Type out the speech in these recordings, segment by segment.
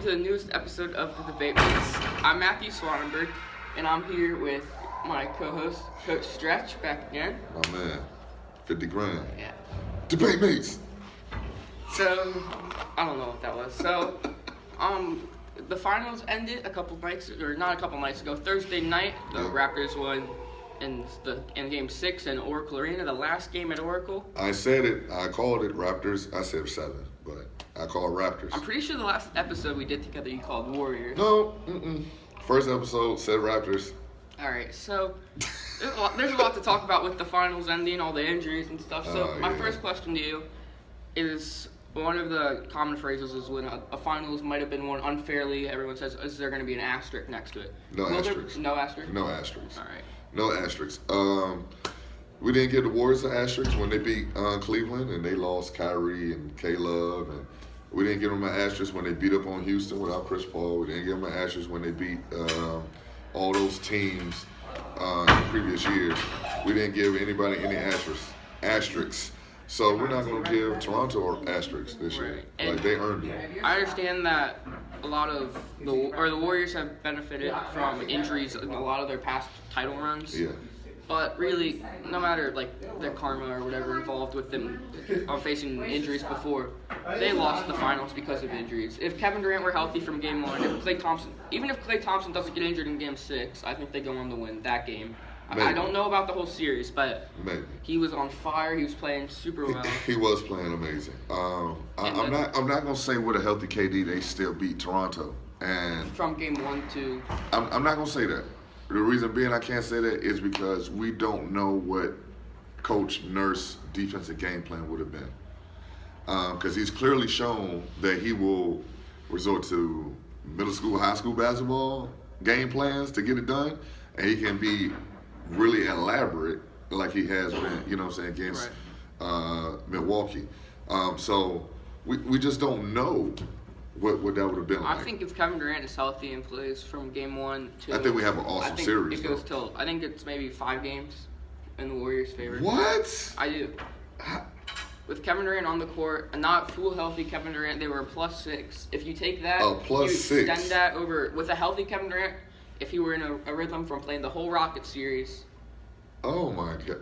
to the newest episode of The Debate Mates. I'm Matthew Swanenberg, and I'm here with my co-host, Coach Stretch, back again. My man, 50 grand. Yeah. Debate Mates. So, I don't know what that was. So, the finals ended not a couple nights ago. Thursday night, the Raptors won in Game 6 in Oracle Arena, the last game at Oracle. I said it. I called it Raptors. I said 7, but I call it Raptors. I'm pretty sure the last episode we did together you called Warriors. No. First episode said Raptors. All right, so there's a lot to talk about with the finals ending, all the injuries and stuff. So my first question to you is, one of the common phrases is when a finals might have been won unfairly, everyone says, is there going to be an asterisk next to it? No asterisk. No asterisk? No asterisks. All right. No asterisks. We didn't give the Warriors an asterisk when they beat Cleveland and they lost Kyrie and K-Love. And we didn't give them an asterisk when they beat up on Houston without Chris Paul. We didn't give them an asterisk when they beat all those teams in previous years. We didn't give anybody any asterisks. So we're not going to give Toronto asterisks this year. And like, they earned it. I understand that a lot of the Warriors have benefited from injuries in a lot of their past title runs. Yeah. But really, no matter their karma or whatever involved with them facing injuries before, they lost the finals because of injuries. If Kevin Durant were healthy from Game 1, even if Klay Thompson doesn't get injured in Game 6, I think they go on to win that game. Maybe. I don't know about the whole series, but Maybe. He was on fire. He was playing super well. He was playing amazing. I'm not gonna say with a healthy KD they still beat Toronto. And from Game 1 to I'm not gonna say that. The reason being I can't say that is because we don't know what Coach Nurse's defensive game plan would have been. Because he's clearly shown that he will resort to middle school, high school basketball game plans to get it done, and he can be really elaborate like he has been, against Milwaukee. So we just don't know what that would have been like. I think if Kevin Durant is healthy and plays from Game 1 to... I think we have an awesome series, it goes till, I think it's maybe 5 games in the Warriors' favor. What? I do. With Kevin Durant on the court, and not full healthy Kevin Durant, they were a +6. If you take that, you extend that over with a healthy Kevin Durant, if he were in a rhythm from playing the whole Rocket series. Oh my God,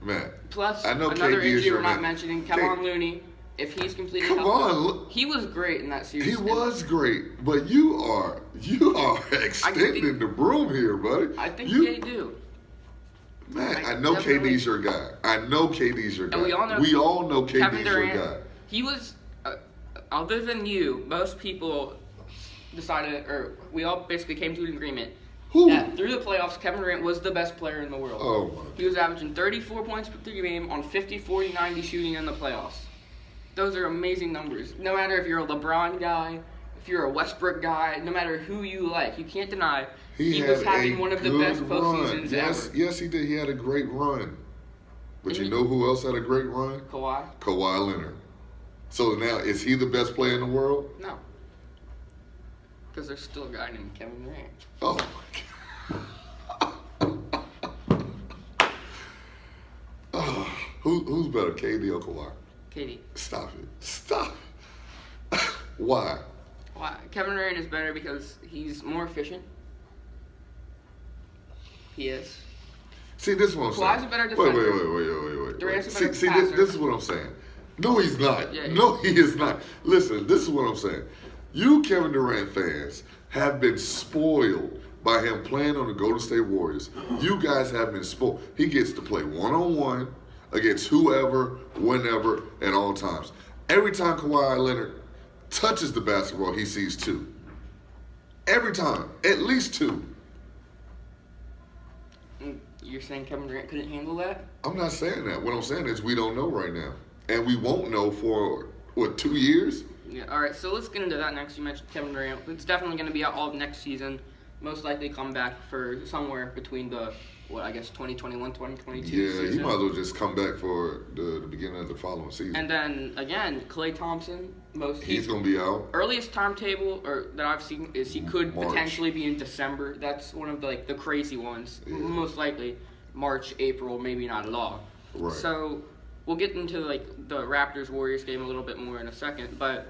man! Plus I know another KD injury we're not mentioning, Kevon Looney. If he's completely healthy, he was great in that series. He was great, but you are extending the broom here, buddy. I think they do. Man, I know KD's your guy. And we all know KD's your guy. He was, other than you, most people decided, or we all basically came to an agreement that through the playoffs, Kevin Durant was the best player in the world. Oh my! He was averaging 34 points per game on 50, 40, 90 shooting in the playoffs. Those are amazing numbers. No matter if you're a LeBron guy, if you're a Westbrook guy, no matter who you like, you can't deny he was having one of the best postseasons ever. Yes, he did. He had a great run. But you know who else had a great run? Kawhi. Kawhi Leonard. So now, is he the best player in the world? No. Because there's still a guy named Kevin Durant. Oh my God. Who's better, KD or Kawhi? KD. Stop it. Why? Kevin Durant is better because he's more efficient. He is. See, this is what I'm saying. Kawhi's a better defender. Wait. Durant's a better See, passer. this is what I'm saying. No, he's not. Yeah, no, he is not. Listen, this is what I'm saying. You Kevin Durant fans have been spoiled by him playing on the Golden State Warriors. You guys have been spoiled. He gets to play one-on-one against whoever, whenever, at all times. Every time Kawhi Leonard touches the basketball, he sees 2. Every time. At least 2. You're saying Kevin Durant couldn't handle that? I'm not saying that. What I'm saying is we don't know right now. And we won't know for, 2 years? Yeah, all right, so let's get into that next. You mentioned Kevin Durant. It's definitely going to be out all of next season. Most likely come back for somewhere between the, 2021, 2022 season. Yeah, he might as well just come back for the beginning of the following season. And then, again, Klay Thompson, he's going to be out. Earliest timetable that I've seen is he could potentially be in December. That's one of the crazy ones. Yeah. Most likely March, April, maybe not at all. Right. So we'll get into the Raptors-Warriors game a little bit more in a second, but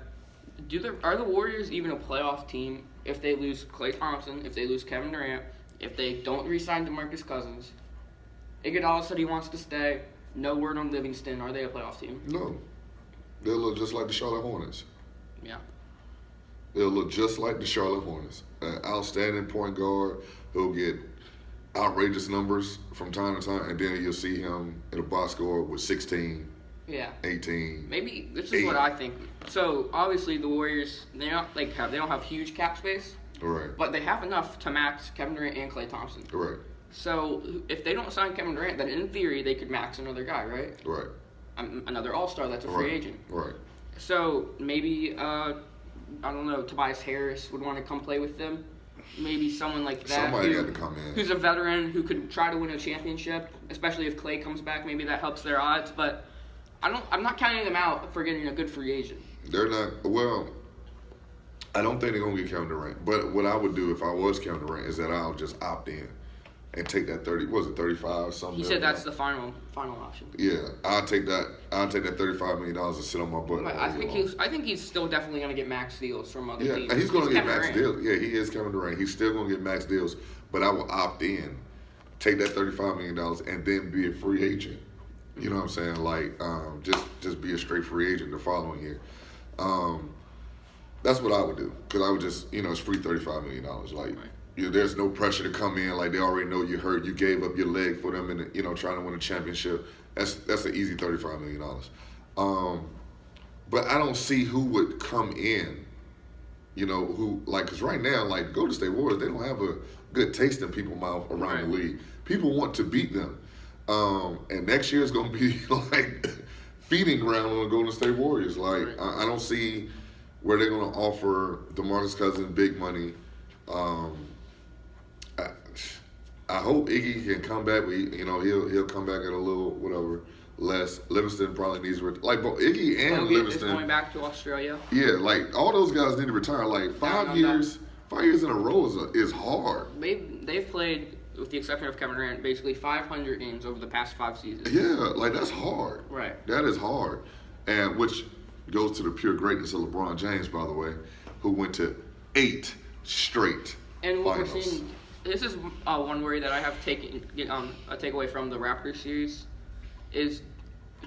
Are the Warriors even a playoff team if they lose Klay Thompson, if they lose Kevin Durant, if they don't re-sign DeMarcus Cousins? Iguodala said he wants to stay. No word on Livingston. Are they a playoff team? No. They'll look just like the Charlotte Hornets. Yeah. They'll look just like the Charlotte Hornets. An outstanding point guard who'll get outrageous numbers from time to time, and then you'll see him in a box score with 16, Yeah. 18. Maybe this is 8. what I think. So obviously the Warriors, they don't have huge cap space, Right. but they have enough to max Kevin Durant and Klay Thompson. Right. So if they don't sign Kevin Durant, then in theory they could max another guy, right? Right. Another All-Star that's a free Right. agent. Right. So maybe I don't know, Tobias Harris would want to come play with them. Maybe someone like that. Somebody got to come in. Who's a veteran who could try to win a championship, especially if Klay comes back. Maybe that helps their odds. But I'm not counting them out for getting a good free agent. They're not. Well, I don't think they're gonna get Kevin Durant. But what I would do if I was Kevin Durant is that I'll just opt in and take that 35 something. He said that's the final option. Yeah, I'll take that. I'll take that $35 million and sit on my butt. But I think he's still definitely gonna get max deals from other Yeah, teams. and he's gonna get Kevin max Durant. deals. Yeah, he is Kevin Durant. He's still gonna get max deals. But I will opt in, take that $35 million, and then be a free agent. You know what I'm saying? Like, just be a straight free agent the following year. That's what I would do, because I would just, it's free $35 million. Like, Right. there's no pressure to come in. Like, they already know you hurt. You gave up your leg for them, and trying to win a championship. That's an easy $35 million. But I don't see who would come in. Because right now, like, Golden State Warriors, they don't have a good taste in people's mouth around the league. People want to beat them. And next year is going to be like feeding ground on the Golden State Warriors. Like, Right. I don't see where they're going to offer DeMarcus Cousins big money. I hope Iggy can come back, but he'll come back at a little whatever less. Livingston probably needs both Iggy and Bogut is Livingston. going back to Australia. Yeah, like all those guys need to retire. Like 5 years in a row is hard. They've played, with the exception of Kevin Durant, basically 500 games over the past 5 seasons. Yeah, like that's hard. Right. That is hard, and which goes to the pure greatness of LeBron James, by the way, who went to 8 straight And what finals. we're seeing, this is one worry that I have a takeaway from the Raptors series, is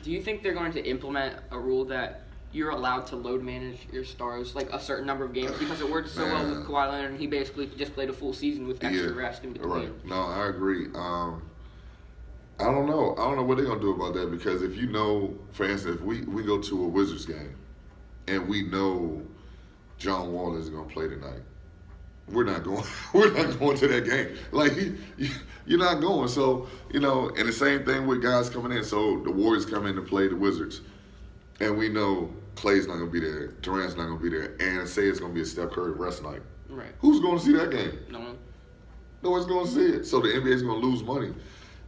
do you think they're going to implement a rule that you're allowed to load manage your stars like a certain number of games, because it worked so well with Kawhi Leonard and he basically just played a full season with extra rest in between. Right. No, I agree. I don't know. I don't know what they're gonna do about that, because if for instance, if we go to a Wizards game and we know John Wall is gonna play tonight, we're not going. We're not going to that game. Like you're not going. So and the same thing with guys coming in. So the Warriors come in to play the Wizards, and we know Klay's not gonna be there, Durant's not gonna be there, and say it's gonna be a Steph Curry rest night. Right. Who's going to see that game? No one. No one's going to see it. So the NBA's going to lose money.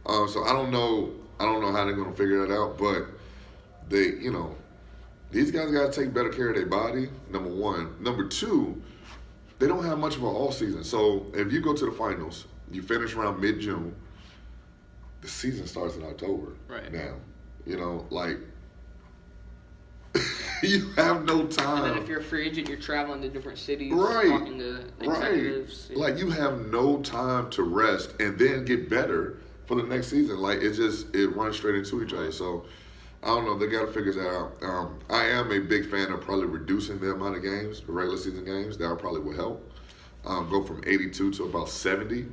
So I don't know how they're going to figure that out. But they, these guys got to take better care of their body. Number one. Number two, they don't have much of an off season. So if you go to the finals, you finish around mid-June. The season starts in October. Right. Now, you have no time. And then if you're a free agent, you're traveling to different cities, Right. talking to executives. Right. Like, you have no time to rest and then get better for the next season. Like, it runs straight into each other. So, I don't know. They got to figure that out. I am a big fan of probably reducing the amount of games, the regular season games. That probably will help. Go from 82 to about 70.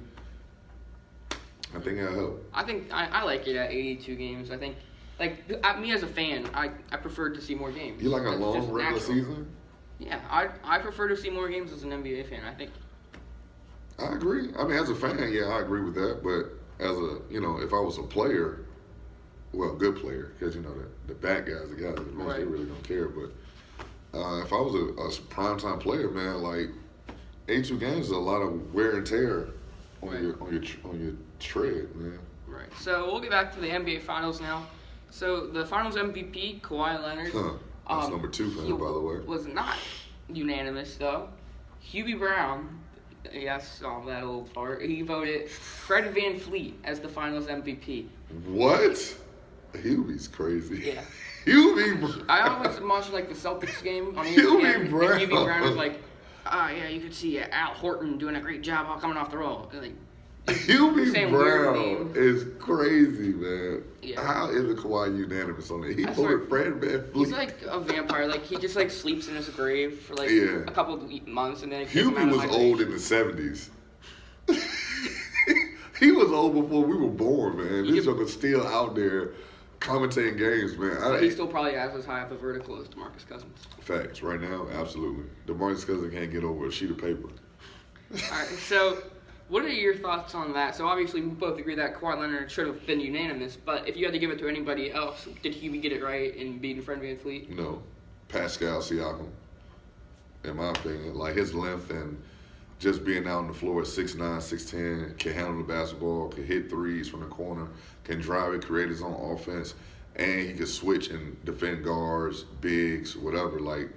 I think that'll help. I think I like it at 82 games. I think, me as a fan, I prefer to see more games. You like a That's long just regular natural. season? Yeah, I prefer to see more games as an NBA fan. I think. I agree. I mean, as a fan, yeah, I agree with that. But as a, if I was a player, well, good player, because, the bad guys, the guys that bench, they really don't care. But if I was a primetime player, man, like, 82 games is a lot of wear and tear on your tread, man. Right. So we'll get back to the NBA Finals now. So the Finals MVP, Kawhi Leonard. That's number 2 for him, by the way. Was not unanimous though. Hubie Brown, yes, saw that old part. He voted Fred VanVleet as the Finals MVP. What? Hubie's crazy. Yeah. Hubie. I always watch like the Celtics game on Hubie ESPN, Brown. and Hubie Brown was like, yeah, you could see Al Horton doing a great job all coming off the roll. And, like, Hubie saying weird Brown names. is crazy, man. Yeah. How is it Kawhi unanimous on that? He I voted swear, Fred VanVleet. He's like a vampire. Like, he just like sleeps in his grave for like Yeah. a couple of months, and then they kick him out Hubie of was hibernation. old in the 70s. He was old before we were born, man. He This could- joker's still out there commentating games, man. But he still probably has as high of a vertical as DeMarcus Cousins. Facts. Right now, absolutely. DeMarcus Cousins can't get over a sheet of paper. All right, so what are your thoughts on that? So obviously we both agree that Kawhi Leonard should have been unanimous, but if you had to give it to anybody else, did Hubie get it right in beating Fred VanVleet? No. Pascal Siakam, in my opinion. Like, his length and just being out on the floor at 6'9", 6'10", can handle the basketball, can hit threes from the corner, can drive it, create his own offense, and he can switch and defend guards, bigs, whatever. Like,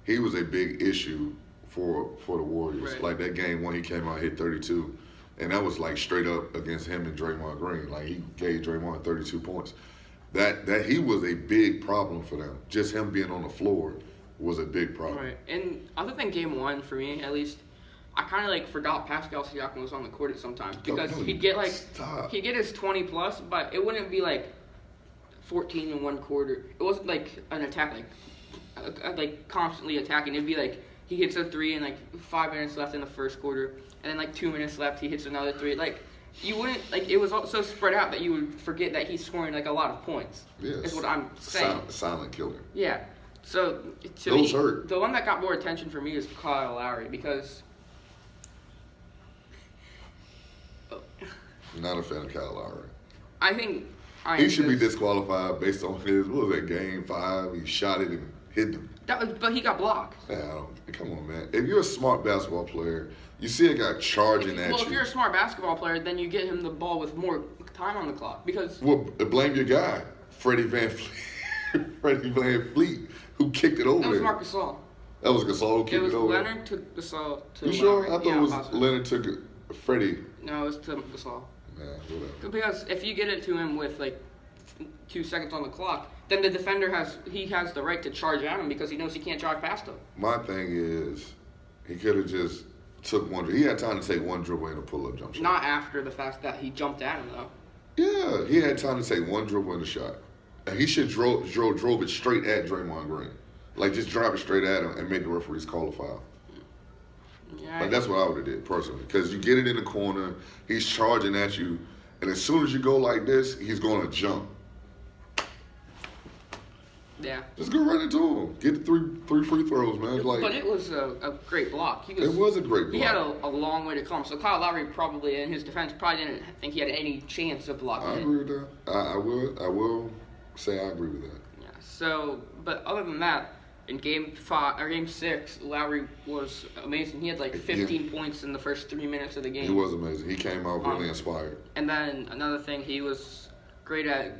he was a big issue for the Warriors. Right. Like, that game when he came out, hit 32, and that was like straight up against him and Draymond Green. Like, he gave Draymond 32 points. That he was a big problem for them. Just him being on the floor was a big problem. Right, and other than game one, for me at least, I kind of like forgot Pascal Siakam was on the court at sometimes because no, he'd get like stop. he'd get his 20 plus, but it wouldn't be like 14 in one quarter. It wasn't like an attack like constantly attacking. It'd be like he hits a three and like 5 minutes left in the first quarter, and then like 2 minutes left he hits another three. Like you wouldn't like it was so spread out that you would forget that he's scoring like a lot of points. Yes. Is what I'm saying. Silent killer. Yeah. So to Those me, hurt. the one that got more attention for me is Kyle Lowry because Not a fan of Kyle Lowry. I think He should be disqualified based on his, what was that, game 5? He shot it and hit them. But he got blocked. Come on, man. If you're a smart basketball player, you see a guy charging at Well, you. if you're a smart basketball player, then you get him the ball with more time on the clock because Well, blame your guy, Freddie VanVleet, who kicked it over that was there. Marc Gasol. That was Gasol who It kicked was it over. Leonard took Gasol to You sure? Lowry. I thought Yeah, it was positive. Leonard took Freddie. No, it was to Gasol. Man, whatever. Because if you get it to him with like 2 seconds on the clock, then the defender has the right to charge at him because he knows he can't drive past him. My thing is, he could have just took one. He had time to take one dribble and a pull-up jump shot. Not after the fact that he jumped at him though. Yeah, he had time to take one dribble and a shot. And he should drove it straight at Draymond Green. Like, just drive it straight at him and make the referees call a foul. Yeah. Like, that's what I would have did, personally. Because you get it in the corner, he's charging at you, and as soon as you go like this, he's going to jump. Yeah. Just go right into him. Get the three free throws, man. Like, But it was a great block. it was a great block. He had a long way to come. So Kyle Lowry probably, in his defense, probably didn't think he had any chance of blocking I it. agree with that. I will say I agree with that. Yeah. So, but other than that, in game 6, Lowry was amazing. He had like 15 points in the first 3 minutes of the game. He was amazing. He came out really inspired. And then another thing, he was great at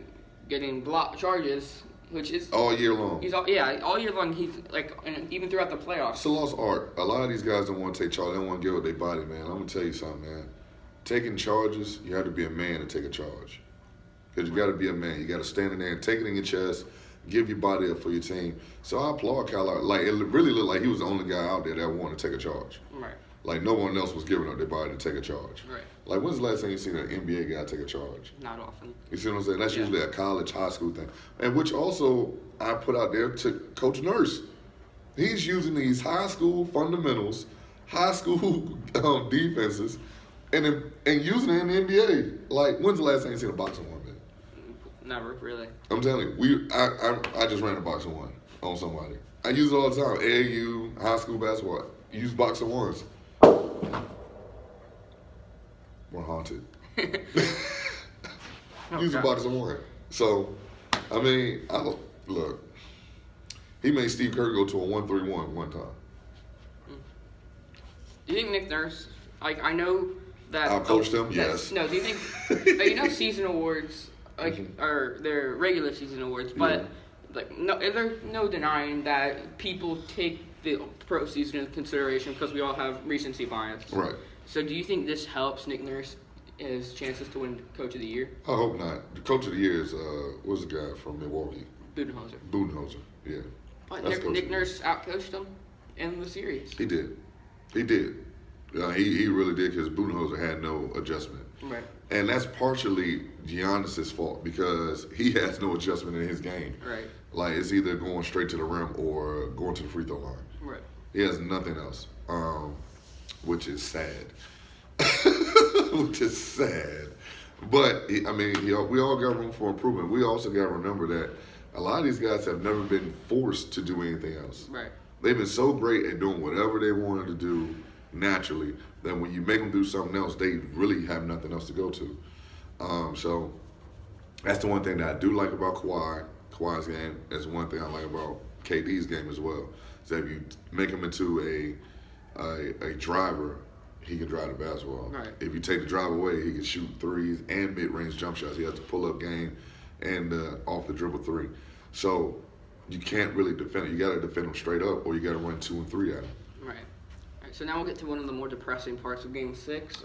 getting block charges, which is All year long. all year long. He's like, and even throughout the playoffs. It's a lost art. A lot of these guys don't want to take charge. They don't want to give up their body, man. I'm going to tell you something, man. Taking charges, you have to be a man to take a charge. Because you got to be a man. You got to stand in there and take it in your chest, give your body up for your team. So I applaud Kyle Lowry. Like, it really looked like he was the only guy out there that wanted to take a charge. Right. Like, no one else was giving up their body to take a charge. Right. Like, when's the last time you seen an NBA guy take a charge? Not often. You see what I'm saying? That's Yeah. usually a college, high school thing. And which also I put out there to Coach Nurse. He's using these high school fundamentals, high school defenses, and using it in the NBA. Like, when's the last time you seen a boxing one, man? Never really. I'm telling you, I just ran a boxing one on somebody. I use it all the time. AAU, high school basketball. Use boxing ones. We're haunted. Use a boxing one. So, I mean, look. He made Steve Kerr go to a 1-3-1 one time. Do you think Nick Nurse? Like, I know that. Out-coached him? Yes. No. Do you think? Season awards are their regular season awards, but there's no denying that people take the pro season into consideration because we all have recency bias. Right. So, do you think this helps Nick Nurse his chances to win Coach of the Year? I hope not. The Coach of the Year is what's the guy from Milwaukee? Budenholzer. Budenholzer, yeah. But That's Nick coaching. Nurse outcoached him in the series. He did. He did. He really did because Budenholzer had no adjustment. Right. And that's partially Giannis's fault because he has no adjustment in his game. Right. Like, it's either going straight to the rim or going to the free throw line. Right. He has nothing else, which is sad. Which is sad. But, we all got room for improvement. We also got to remember that a lot of these guys have never been forced to do anything else. Right. They've been so great at doing whatever they wanted to do naturally that when you make them do something else, they really have nothing else to go to. So that's the one thing that I do like about Kawhi's game. That's one thing I like about KD's game as well. Is that if you make him into a driver, he can drive the basketball. Right. If you take the drive away, he can shoot threes and mid-range jump shots. He has to pull up game and off the dribble three. So you can't really defend it. You got to defend him straight up, or you got to run 2 and 3 at him. Right. All right. So now we'll get to one of the more depressing parts of Game 6.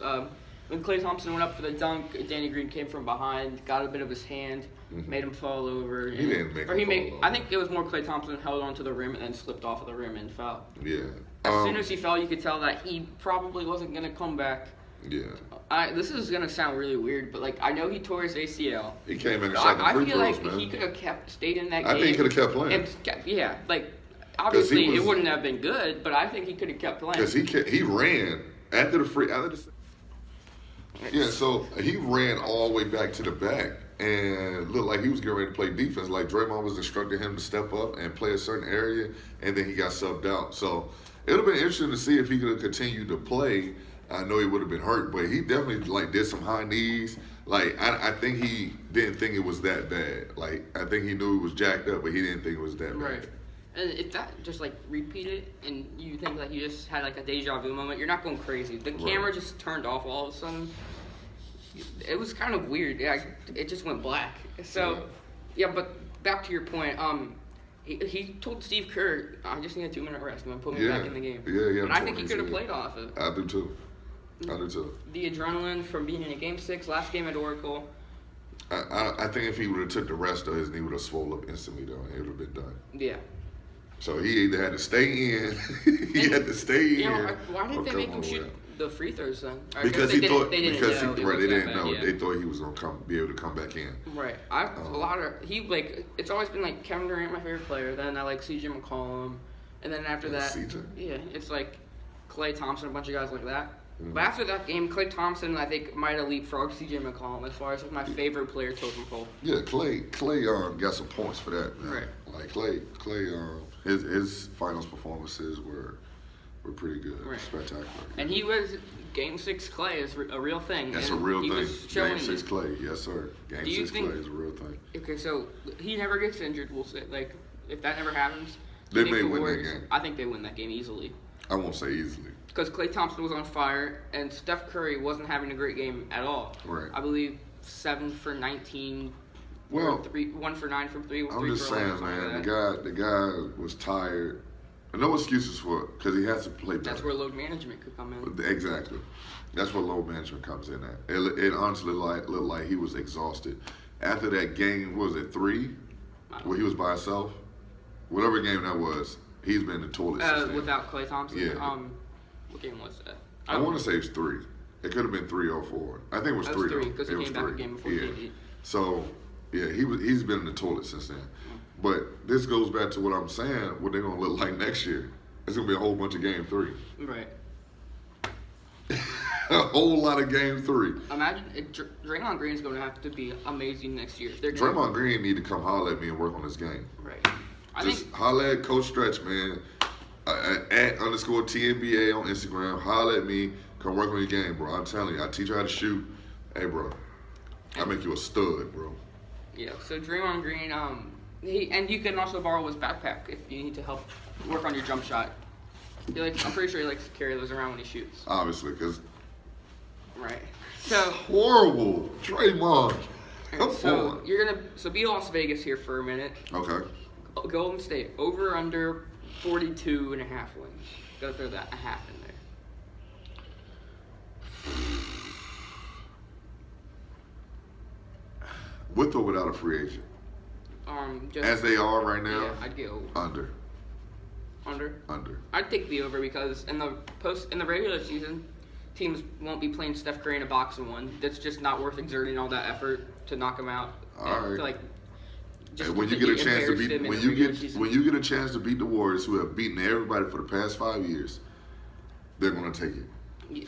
When Klay Thompson went up for the dunk, Danny Green came from behind, got a bit of his hand, made him fall over. He didn't make him fall over. I think it was more Klay Thompson held onto the rim and then slipped off of the rim and fell. Yeah. As soon as he fell, you could tell that he probably wasn't going to come back. Yeah. This is going to sound really weird, but I know he tore his ACL. He came in and shot the I free feel throws, like man. he could have stayed in that game. I think he could have kept playing. Obviously it wouldn't have been good, but I think he could have kept playing. Because he ran after the yeah, so he ran all the way back to the back and looked like he was getting ready to play defense. Like Draymond was instructing him to step up and play a certain area, and then he got subbed out. So it would have been interesting to see if he could have continued to play. I know he would have been hurt, but he definitely did some high knees. I think he didn't think it was that bad. I think he knew it was jacked up, but he didn't think it was that bad. Right. And if that just repeated and you think you just had a deja vu moment, you're not going crazy. The camera just turned off all of a sudden. It was kind of weird. Yeah, it just went black. So, yeah, but back to your point. He told Steve Kerr, "I just need a 2-minute rest, man. Put me back in the game." Yeah. And I think he could have played off it. I do too. The adrenaline from being in a Game 6, last game at Oracle. I think if he would have took the rest of his knee would have swollen up instantly though, and it would have been done. Yeah. So he either had to stay in, had to stay in. Why did they make him shoot the free throws then? Because he thought they didn't know. Yeah. They thought he was gonna be able to come back in. Right. It's always been Kevin Durant, my favorite player. Then I like C.J. McCollum, and then after that, CJ? Yeah, it's Klay Thompson, a bunch of guys like that. Mm-hmm. But after that game, Klay Thompson, I think, might have leapfrogged C.J. McCollum as far as my favorite player totem pole. Yeah, Klay got some points for that, man. Right. Klay, his finals performances were pretty good, spectacular. And he was Game 6 Klay is a real thing. That's and a real he thing. Was showing Game 6 Klay, yes sir. Game 6 Klay is a real thing. Okay, so he never gets injured. We'll say if that never happens, they may win that game. I think they win that game easily. I won't say easily. Because Klay Thompson was on fire, and Steph Curry wasn't having a great game at all. Right. I believe 7 for 19. Well, 1 for 9 from 3. I'm just saying, man. The guy was tired. No excuses for it because he has to play better. That's where load management could come in. Exactly. That's where load management comes in at. It honestly looked like he was exhausted. After that game, what was it, 3? Where he was by himself? Whatever game that was, he's been in the toilet since then. Without Klay Thompson? Yeah. What game was that? I want to say it's 3. It could have been 3 or 4. I think it was 3. It was 3 because he came back a game before KD. So, yeah, he's been in the toilet since then. But this goes back to what I'm saying, what they're going to look like next year. It's going to be a whole bunch of Game 3. Right. A whole lot of Game 3. Imagine, Draymond Green's going to have to be amazing next year. Draymond Green need to come holler at me and work on this game. Right. Just holler at Coach Stretch, man. At _TNBA on Instagram. Holler at me. Come work on your game, bro. I'm telling you, I teach you how to shoot. Hey, bro. I make you a stud, bro. Yeah, so Draymond Green, and you can also borrow his backpack if you need to help work on your jump shot. I'm pretty sure he likes to carry those around when he shoots. Obviously, because right. So horrible, Draymond. So be Las Vegas here for a minute. Okay. Golden State over under 42.5 wins. Gotta throw that a half in there. With or without a free agent? Just, as they are right now, yeah, I'd go under. under. I'd take the over because in the regular season, teams won't be playing Steph Curry in a box and one. That's just not worth exerting all that effort to knock him out. All right. Like, just And when you get a chance to beat, him in when the you regular get season. when you get a chance to beat the Warriors, who have beaten everybody for the past 5 years, they're gonna take it.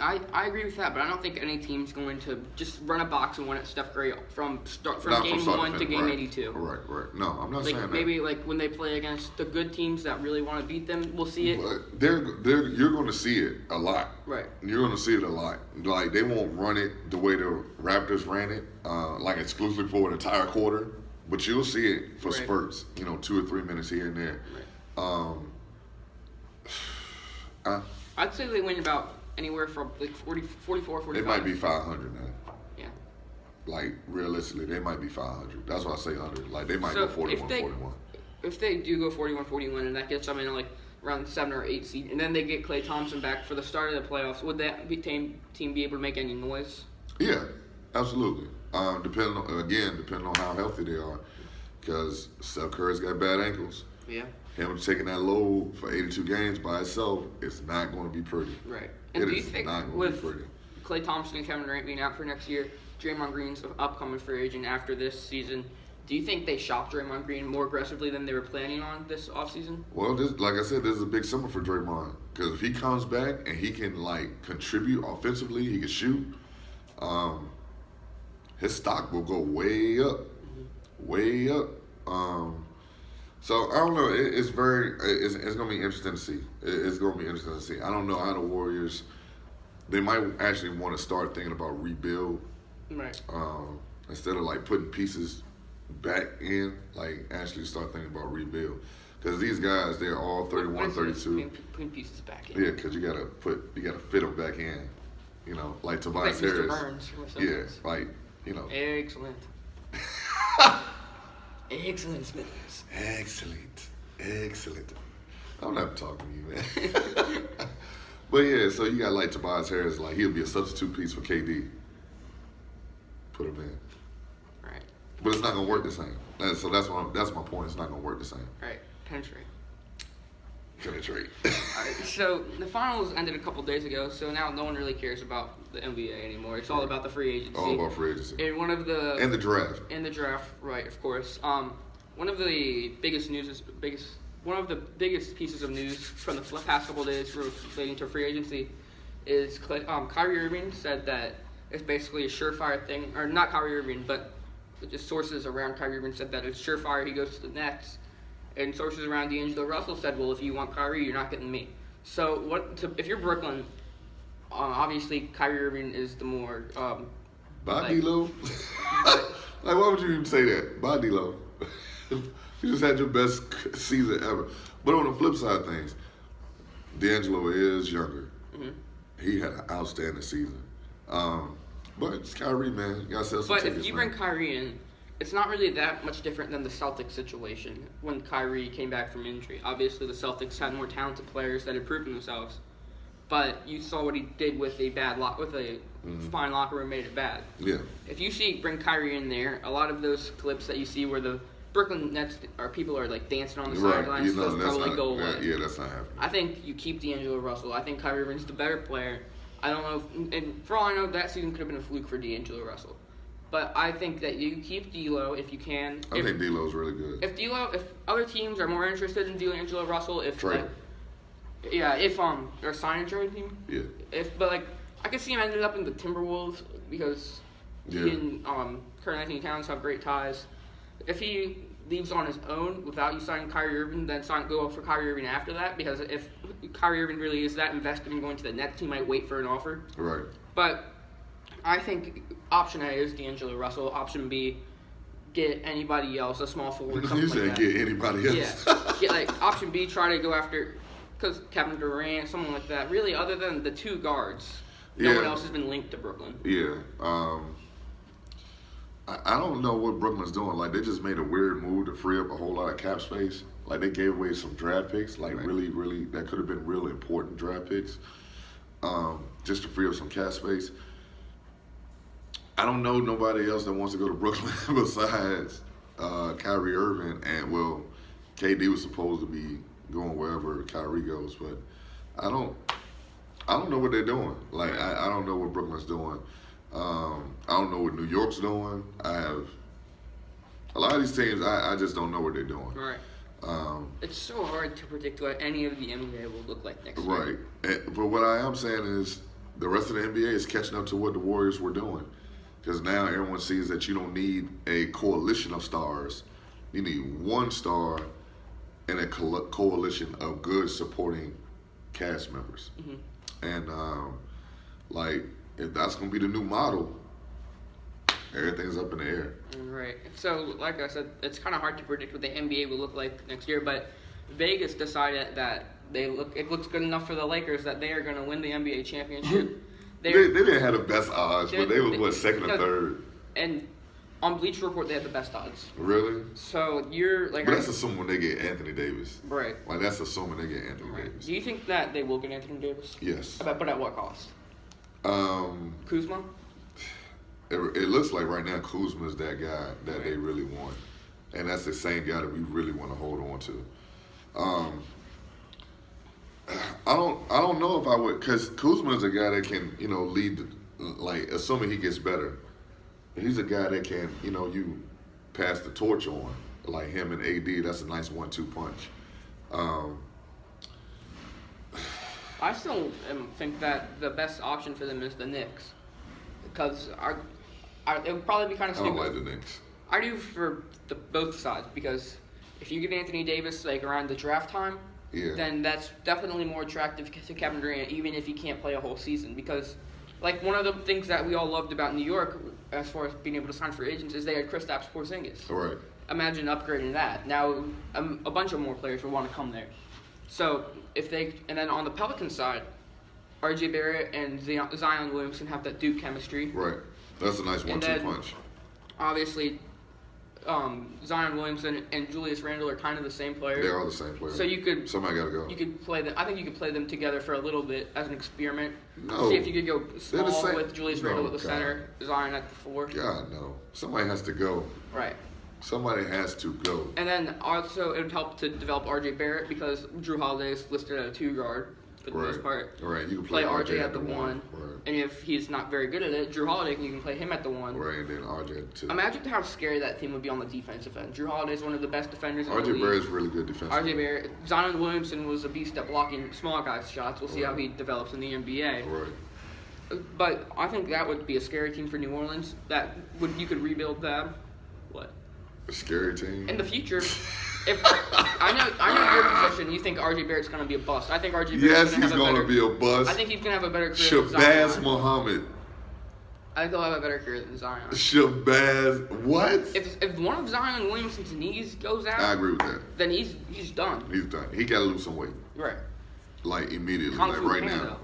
I agree with that, but I don't think any team's going to just run a box and win at Steph Curry from Not game start 1 to finish, game right. 82. Right. No, I'm not saying Like that. maybe like when they play against the good teams that really want to beat them, we'll see it. But you're going to see it a lot. Right. You're going to see it a lot. Like, they won't run it the way the Raptors ran it, like exclusively for an entire quarter. But you'll see it for Right. spurts, 2 or 3 minutes here and there. Right. I'd say they win about anywhere from like 44, 45. It might be 500 now. Yeah. Like, realistically, they might be 500. That's why I say under. Like, they might So go 41, if they 41. If they do go 41, and that gets them in like around 7 or 8 seed, and then they get Klay Thompson back for the start of the playoffs, would that team be able to make any noise? Yeah, absolutely. Depending on how healthy they are. Because Steph Curry's got bad ankles. Yeah. Him taking that load for 82 games by itself, it's not going to be pretty. Right. And It do you is think not going to with be pretty. Klay Thompson and Kevin Durant being out for next year, Draymond Green's an upcoming free agent after this season, do you think they shop Draymond Green more aggressively than they were planning on this offseason? Well, like I said, this is a big summer for Draymond. Because if he comes back and he can, contribute offensively, he can shoot, his stock will go way up. Way up. So, I don't know. It's going to be interesting to see. It's going to be interesting to see. I don't know how the Warriors, they might actually want to start thinking about rebuild. Right. Instead of, putting pieces back in, actually start thinking about rebuild. Because these guys, they're all 31, 32. Putting pieces back in. Yeah, because you gotta fit them back in. Like Tobias Like Mr. Harris. Burns from the Yeah, Celtics. Excellent. Excellent, Smithers. Excellent. I'm not talking to you, man. But yeah, so you got Tobias Harris, he'll be a substitute piece for KD. Put him in. Right. But it's not gonna work the same. So that's my point. It's not gonna work the same. Right. Penetrate. Penetrate. Alright, so the finals ended a couple days ago, so now no one really cares about the NBA anymore. It's all about the free agency. All about free agency. And And the draft. And the draft, right, of course. One of the biggest pieces of news from the past couple of days relating to free agency is Kyrie Irving said that it's basically a surefire thing, or not Kyrie Irving, but just sources around Kyrie Irving said that it's surefire he goes to the Nets. And sources around D'Angelo Russell said, well, if you want Kyrie, you're not getting me. So if you're Brooklyn, obviously Kyrie Irving is the more... Bye, D-Lo. Why would you even say that? Bye, D-Lo. You just had your best season ever. But on the flip side of things, D'Angelo is younger. Mm-hmm. He had an outstanding season. But it's Kyrie, man. You got to sell some tickets, But if you bring Kyrie in, it's not really that much different than the Celtics situation when Kyrie came back from injury. Obviously, the Celtics had more talented players that had proven themselves, but you saw what he did with a fine locker room made it bad. Yeah. If you bring Kyrie in there, a lot of those clips that you see where the Brooklyn Nets people are dancing on the sidelines, those probably go away. Yeah, that's not happening. I think you keep D'Angelo Russell. I think Kyrie Irving's the better player. I don't know, and for all I know, that season could have been a fluke for D'Angelo Russell. But I think that you keep D'Lo if you can. I think D'Lo's really good. If other teams are more interested in D'Angelo Russell, trade. Or sign a trade team. Yeah. I could see him ending up in the Timberwolves because he and Karl Anthony Towns have great ties. If he leaves on his own without you signing Kyrie Irving, then go for Kyrie Irving after that, because if Kyrie Irving really is that invested in going to the Nets, he might wait for an offer. Right. But I think option A is D'Angelo Russell. Option B, get anybody else, a small forward, something You like said that. get anybody else. Yeah. Option B, try to go after, because Kevin Durant, someone like that. Really, other than the two guards, no one else has been linked to Brooklyn. Yeah. I don't know what Brooklyn's doing. They just made a weird move to free up a whole lot of cap space. They gave away some draft picks, right. really, that could have been really important draft picks, just to free up some cap space. I don't know nobody else that wants to go to Brooklyn besides Kyrie Irving, and well, KD was supposed to be going wherever Kyrie goes, but I don't know what they're doing. Like I don't know what Brooklyn's doing. I don't know what New York's doing. I have a lot of these teams. I just don't know what they're doing. Right. It's so hard to predict what any of the NBA will look like next year. Right. But what I am saying is the rest of the NBA is catching up to what the Warriors were doing. Because now everyone sees that you don't need a coalition of stars. You need one star and a coalition of good supporting cast members. Mm-hmm. And, if that's going to be the new model, everything's up in the air. Right. So, like I said, it's kind of hard to predict what the NBA will look like next year, but Vegas decided that it looks good enough for the Lakers that they are going to win the NBA championship. They didn't have the best odds, but they were, second or third? And on Bleacher Report, they had the best odds. Really? So, you're like... But that's assuming they get Anthony Davis. Right. Like, that's assuming they get Anthony Davis. Do you think that they will get Anthony Davis? Yes. But at what cost? Kuzma? It looks like right now Kuzma is that guy that they really want, and that's the same guy that we really want to hold on to. I don't know if I would, because Kuzma is a guy that can lead, assuming he gets better. He's a guy that can you pass the torch on, like him and AD. That's a nice 1-2 punch. I still think that the best option for them is the Knicks, because it would probably be kind of stupid. I don't like the Knicks. I do for both sides, because if you get Anthony Davis around the draft time, then that's definitely more attractive to Kevin Durant, even if he can't play a whole season. Because one of the things that we all loved about New York, as far as being able to sign free agents, is they had Kristaps Porzingis. Right. Imagine upgrading that. Now a bunch of more players will want to come there. So and then on the Pelican side, R.J. Barrett and Zion Williamson have that Duke chemistry. Right. That's a nice 1-2 punch. Obviously, Zion Williamson and Julius Randle are kind of the same player. They are the same player. So somebody got to go. You could play them. I think you could play them together for a little bit as an experiment. No. See if you could go small with Julius Randle at the center, Zion at the 4. God, no. Somebody has to go. Right. Somebody has to go. And then also it would help to develop R.J. Barrett, because Drew Holiday is listed at a 2 guard for the most part. Right. You can play R.J. at the 1. Right. And if he's not very good at it, Drew Holiday, you can play him at the 1. Right, and then R.J. at the 2. Imagine how scary that team would be on the defensive end. Drew Holiday is one of the best defenders in the league. R.J. Barrett's really good defensively. R.J. Barrett. Zion Williamson was a beast at blocking small guys' shots. We'll see how he develops in the NBA. Right. But I think that would be a scary team for New Orleans. You could rebuild them. What? A scary team? In the future. I know your position. You think R.J. Barrett's going to be a bust. I think R.J. Barrett's he's going to be a bust. I think he's going to have a better career than Shabazz Zion. Muhammad. I think he'll have a better career than Zion. Shabazz, what? If one of Zion Williamson's knees goes out, I agree with that. Then he's done. He's done. He got to lose some weight. Right. Immediately, Kung Fu right Panda.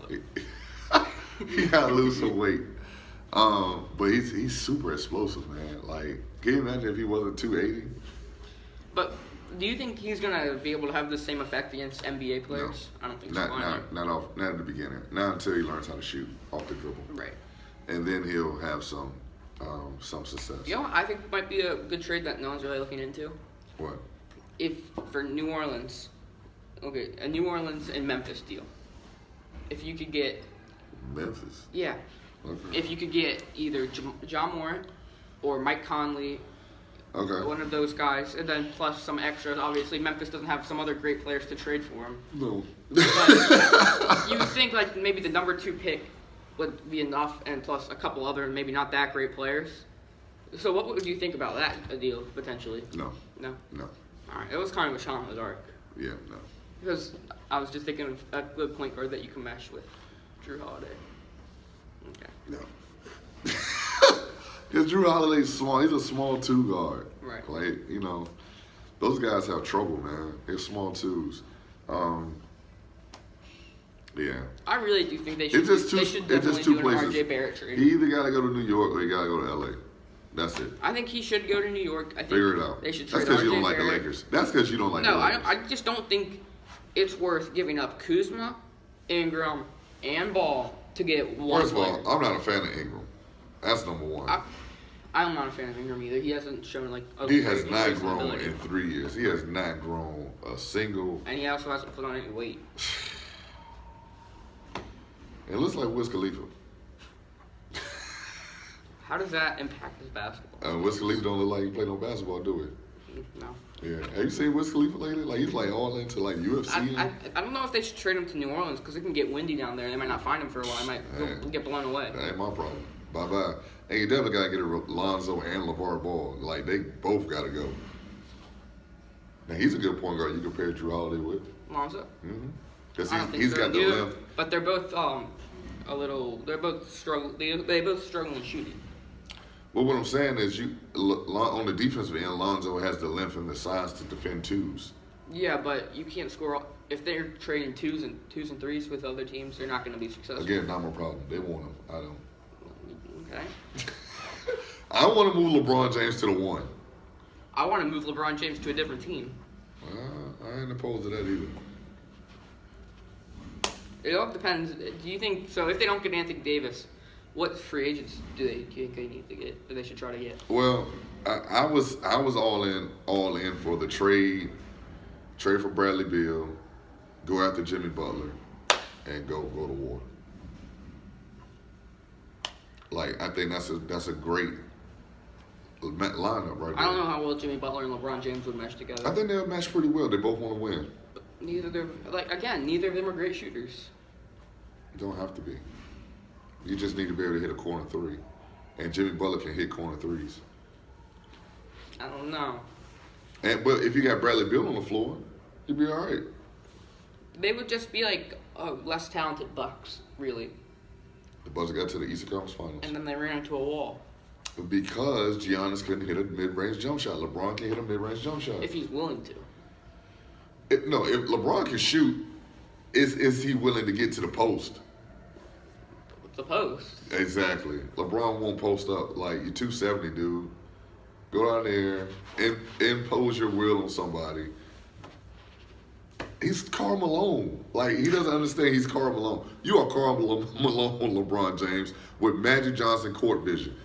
now. He got to lose some weight. But he's super explosive, man. Can you imagine if he wasn't 280? But do you think he's gonna be able to have the same effect against NBA players? No. I don't think so. Not at the beginning. Not until he learns how to shoot off the dribble. Right. And then he'll have some success. I think might be a good trade that no one's really looking into. What? If for New Orleans, a New Orleans and Memphis deal. If you could get Memphis. Yeah. Okay. If you could get either John Morant or Mike Conley. Okay. One of those guys, and then plus some extras. Obviously, Memphis doesn't have some other great players to trade for him. No. But you would think maybe the number 2 pick would be enough, and plus a couple other maybe not that great players. So what would you think about that deal potentially? No. No. No. All right. It was kind of a shot in the dark. Yeah. No. Because I was just thinking of a good point guard that you can mesh with, Drew Holiday. Okay. No. Because Drew Holiday's small. He's a small 2 guard. Right. Those guys have trouble, man. They're small 2s. Yeah. I really do think they should. They should definitely do an R.J. Barrett trade. He either got to go to New York or he got to go to L.A. That's it. I think he should go to New York. I think Figure it out. They should That's trade because you don't R.J. like the Barrett. Lakers. That's because you don't like the Lakers. No, I just don't think it's worth giving up Kuzma, Ingram, and Ball to get one First of all, player. I'm not a fan of Ingram. That's number 1. I'm not a fan of Ingram either. He hasn't shown like a He has great not increase in grown ability. in 3 years. He has not grown a single. And he also hasn't put on any weight. It looks like Wiz Khalifa. How does that impact his basketball? Wiz Khalifa don't look like he play no basketball, do No. he? Yeah. Have you seen Wiz Khalifa lately? Like he's like all into like UFC. I don't know if they should trade him to New Orleans because it can get windy down there. They might not find him for a while. They might get blown away. That ain't my problem. Bye bye. And you definitely gotta get Lonzo and LeVar Ball. Like they both gotta go. Now he's a good point guard. You compare Drew Holiday with. Lonzo? Because I don't think he's so. got the Neither- length. But they're both a little. They're both struggle. They both struggle in shooting. Well, what I'm saying is, on the defensive end, Lonzo has the length and the size to defend twos. Yeah, but you can't score if they're trading twos and threes with other teams. They're not going to be successful. Again, not my problem. They want him. I don't. Okay. I want to move LeBron James to the 1. I want to move LeBron James to a different team. I ain't opposed to that either. It all depends. Do you think so? If they don't get Anthony Davis, what free agents do they think they need to get? Or they should try to get? Well, I was all in for the trade for Bradley Beal, go after Jimmy Butler, and go to war. Like I think that's a great lineup right there. I don't know how well Jimmy Butler and LeBron James would mesh together. I think they'll match pretty well. They both want to win. Neither of them are great shooters. You don't have to be. You just need to be able to hit a corner 3, and Jimmy Butler can hit corner 3s. I don't know. But if you got Bradley Beal on the floor, you'd be all right. They would just be like less talented Bucks, really. The Bucks got to the Eastern Conference Finals And then they ran into a wall. because Giannis couldn't hit a mid-range jump shot. LeBron can hit a mid-range jump shot. If he's willing to. If LeBron can shoot, is he willing to get to the post? The post. Exactly. LeBron won't post up. Like, you're 270, dude. Go down there and impose your will on somebody. He's Karl Malone. Like, he doesn't understand he's Karl Malone. You are Karl Malone, LeBron James, with Magic Johnson court vision.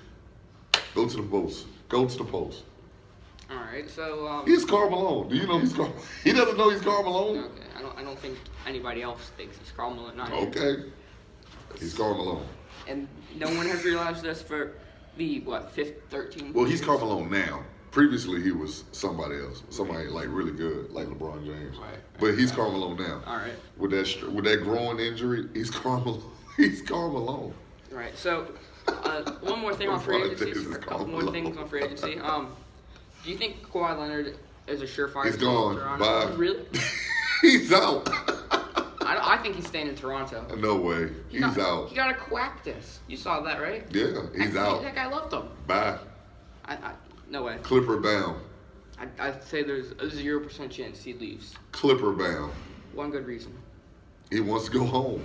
Go to the post. Go to the post. All right, so He's Karl Malone. Do you know he's Karl? He doesn't know he's Karl Malone? okay, I don't think anybody else thinks he's Karl Malone. Not yet. Okay. He's Karl Malone. And no one has realized this for the 13th. Well, he's Karl Malone now. Previously, he was somebody else. Somebody, like, really good, like LeBron James. Right. But he's Karl Malone now. All right. With that growing injury, he's Karl Malone. He's Karl Malone. All right. So one more thing on free LeBron agency. James is A couple Karl more Malone. things on free agency. Do you think Kawhi Leonard is a surefire? He's fit in gone. Toronto? Bye. Really? He's out. I think he's staying in Toronto. No way. He's out. He got a quacktus. You saw that, right? Yeah, he's out. That guy loved him. Bye. No way. Clipper bound. I'd say there's a 0% chance he leaves. Clipper bound. One good reason. He wants to go home.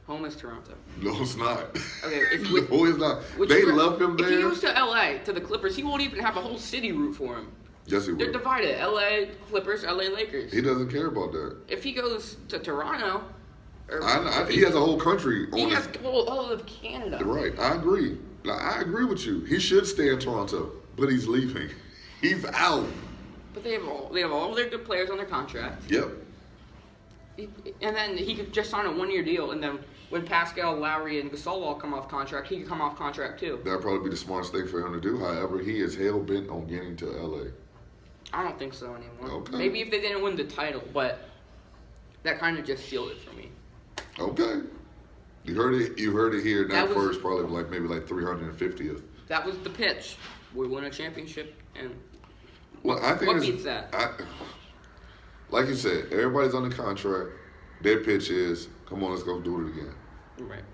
Home is Toronto. No, it's not. Okay, No, it's not. Would They you- love him If he there. goes to LA, to the Clippers, he won't even have a whole city root for him. Yes, he They're will. divided. LA Clippers, LA Lakers. He doesn't care about that. If he goes to Toronto, He has a whole country on he his. has all of Canada. Right, I agree. Now, I agree with you. He should stay in Toronto, but he's leaving. He's out. But they have all their good players on their contract. Yep. And then he could just sign a 1-year deal, and then when Pascal, Lowry, and Gasol all come off contract, he could come off contract too. That'd probably be the smartest thing for him to do. However, he is hell bent on getting to LA. I don't think so anymore. Okay. Maybe if they didn't win the title, but that kind of just sealed it for me. Okay. You heard it. You heard it here. Not That was- first, probably maybe 350th. That was the pitch. We win a championship, and Well, I think what it's- beats that? Like you said, everybody's under contract. Their pitch is, "Come on, let's go do it again." Right.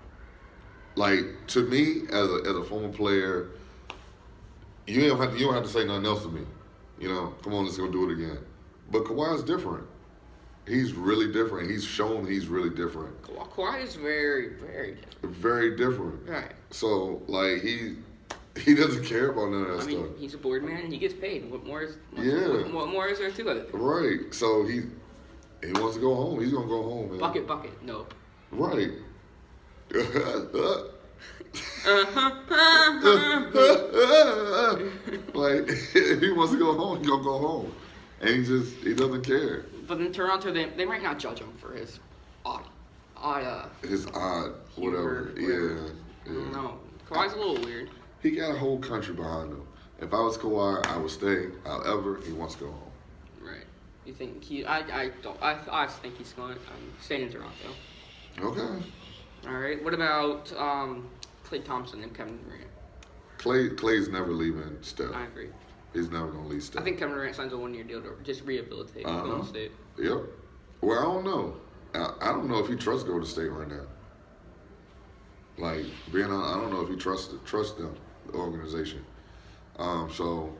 Like, to me, as a former player, you don't have to say nothing else to me. You know, come on, let's go do it again. But Kawhi's different. He's really different. He's shown he's really different. Kawhi is very, very different. Very different. Right. So, like, he doesn't care about none of that I stuff. mean, he's a board man, and he gets paid. What more is Yeah. what more is there to it? Right. So he wants to go home. He's gonna go home, man. Bucket, no. Right. Like, if he wants to go home, he gonna go home, and he doesn't care. But in Toronto, they might not judge him for his odd His odd whatever. Yeah. No, Kawhi's a little weird. He got a whole country behind him. If I was Kawhi, I would stay. However, he wants to go home. Right. You think he? I don't. I think he's going. Staying in Toronto. Okay. All right. What about Klay Thompson and Kevin Durant? Clay's never leaving Steph. I agree. He's never gonna leave Steph. I think Kevin Durant signs a 1-year deal to just rehabilitate Golden State. Yep. Well, I don't know. I don't know if he trusts Golden State right now. Like being on, I don't know if he trusts them, the organization. So,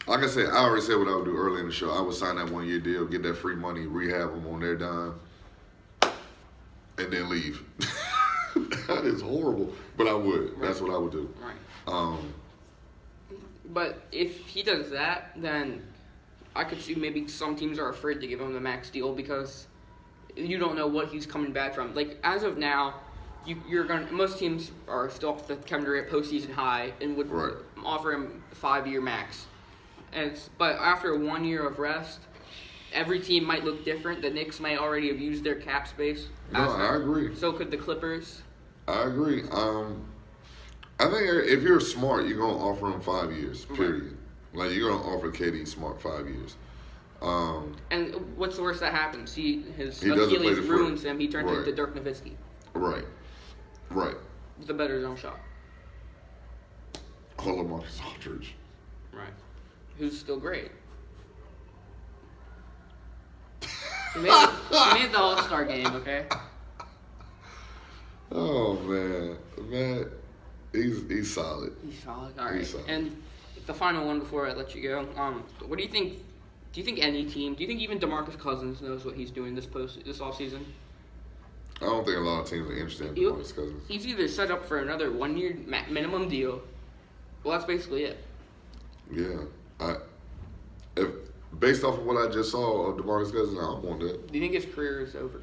like I said, I already said what I would do early in the show. I would sign that 1-year deal, get that free money, rehab them on their dime, and then leave. That is horrible, but I would. Right. That's what I would do. Right. But if he does that, then I could see maybe some teams are afraid to give him the max deal because you don't know what he's coming back from. Like as of now, most teams are still off the Kevin Durant postseason high and would offer him a 5-year max. But after 1 year of rest, every team might look different. The Knicks might already have used their cap space. No, I agree. So could the Clippers. I agree. I think if you're smart, you're gonna offer him 5 years. Period. Like you're gonna offer KD Smart 5 years. And what's the worst that happens? His he Achilles ruins him. He turns into Dirk Nowitzki. Right. With a better zone shot. LaMarcus Aldridge. Right. Who's still great. He made the All-Star game, okay? Oh man, he's solid. He's solid. All right. He's solid. And the final one before I let you go. What do you think? Do you think any team? Do you think even DeMarcus Cousins knows what he's doing this offseason? I don't think a lot of teams are interested in DeMarcus Cousins. He's either set up for another 1-year minimum deal. Well, that's basically it. Yeah. If based off of what I just saw of DeMarcus Cousins, I don't want that. Do you think his career is over?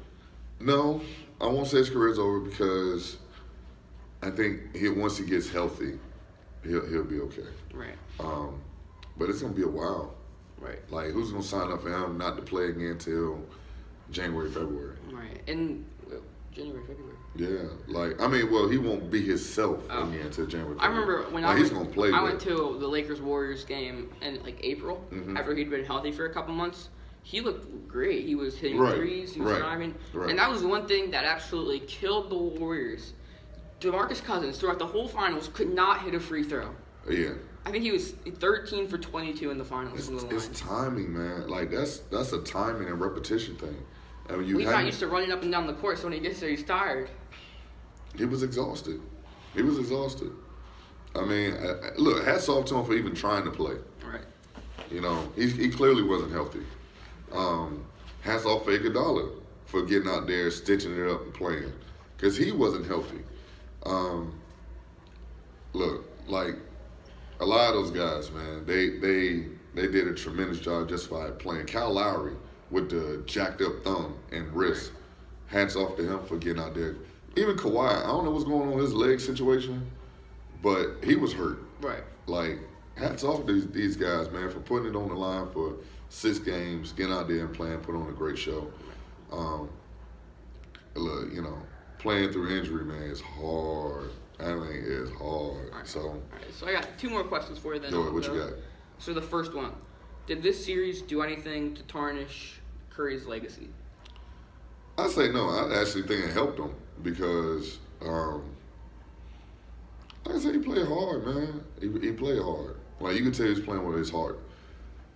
No, I won't say his career is over because I think once he gets healthy, he'll be okay. Right. But it's gonna be a while. Right. Like who's gonna sign up for him not to play again until January, February? Right. And January, February. Yeah. Like he won't be himself again until January, February. I remember when he's gonna play. I went to the Lakers-Warriors game in April after he'd been healthy for a couple months. He looked great. He was hitting threes. He was driving. Right. And that was one thing that absolutely killed the Warriors. DeMarcus Cousins, throughout the whole finals, could not hit a free throw. Yeah. I think he was 13 for 22 in the finals. It's timing, man. Like, that's a timing and repetition thing. I mean, he's not used to running up and down the court, so when he gets there, he's tired. He was exhausted. I mean, look, hats off to him for even trying to play. Right. You know, he clearly wasn't healthy. Hats off for Iguodala for getting out there, stitching it up and playing. Because he wasn't healthy. Look, like, a lot of those guys, man, they did a tremendous job just by playing. Kyle Lowry with the jacked up thumb and wrist. Hats off to him for getting out there. Even Kawhi, I don't know what's going on with his leg situation, but he was hurt. Right. Like, hats off to these guys, man, for putting it on the line for 6 games, getting out there and playing, put on a great show. Look, you know, playing through injury, man, is hard. I mean, it's hard. All right. So I got 2 more questions for you then. Go ahead, what you got? So the first one, did this series do anything to tarnish Curry's legacy? I say no. I actually think it helped him because, like I said, he played hard, man. He played hard. Like, you can tell he's playing with his heart.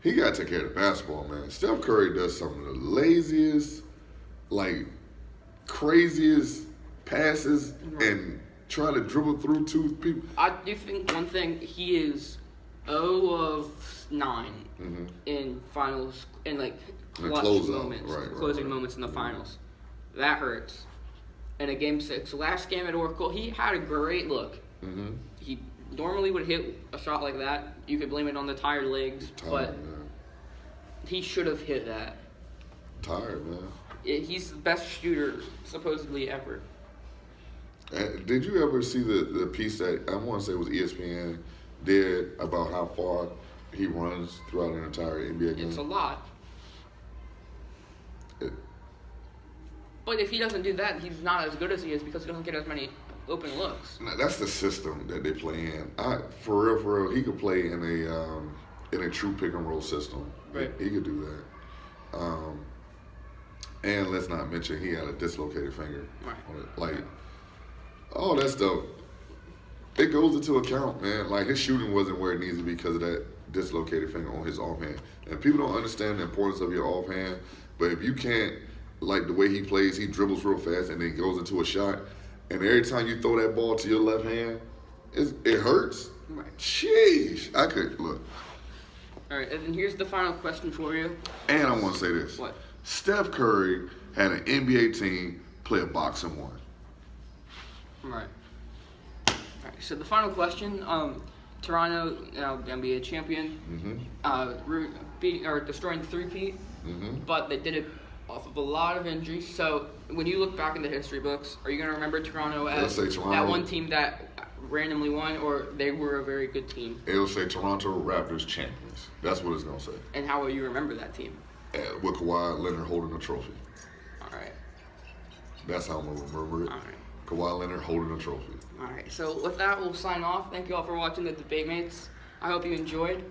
He got to take care of the basketball, man. Steph Curry does some of the laziest, like, craziest passes and trying to dribble through 2 people. I do think one thing, he is 0 of 9 in finals, in like clutch moments, closing moments in the finals. That hurts. In a game 6, last game at Oracle, he had a great look. He normally would hit a shot like that. You could blame it on the tired legs, but he should have hit that. Tired, man. He's the best shooter, supposedly, ever. Did you ever see the piece that I want to say was ESPN did about how far he runs throughout an entire NBA game? It's a lot. It- But if he doesn't do that, he's not as good as he is because he doesn't get as many open looks. That's the system that they play in. For real, he could play in a true pick and roll system. Right. He could do that. And let's not mention he had a dislocated finger. Right. Like, all that stuff, it goes into account, man. Like, his shooting wasn't where it needs to be because of that dislocated finger on his offhand. And people don't understand the importance of your offhand. But if you can't, like the way he plays, he dribbles real fast and then goes into a shot. And every time you throw that ball to your left hand, it hurts. Right. Sheesh. I could, look. All right, and then here's the final question for you. And I want to say this. What? Steph Curry had an NBA team play a boxing one. Right. All right. So the final question: Toronto, now the NBA champion, destroying the three-peat, but they did it off of a lot of injuries. So when you look back in the history books, are you going to remember Toronto as that one team that randomly won, or they were a very good team? It'll say Toronto Raptors champions. That's what it's going to say. And how will you remember that team? With Kawhi Leonard holding a trophy. All right. That's how I'm going to remember it. All right. Kawhi Leonard holding a trophy. All right. So with that, we'll sign off. Thank you all for watching the Debate Mates. I hope you enjoyed.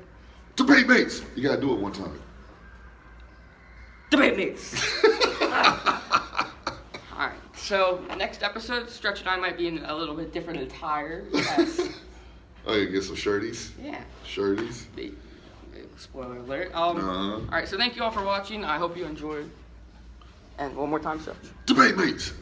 Debate Mates! You got to do it one time. Debate Mates! All right. So next episode, Stretch and I might be in a little bit different attire. Yes. Oh, you get some shirties? Yeah. Shirties? Spoiler alert. All right. So thank you all for watching. I hope you enjoyed. And one more time, Stretch. Debate Mates!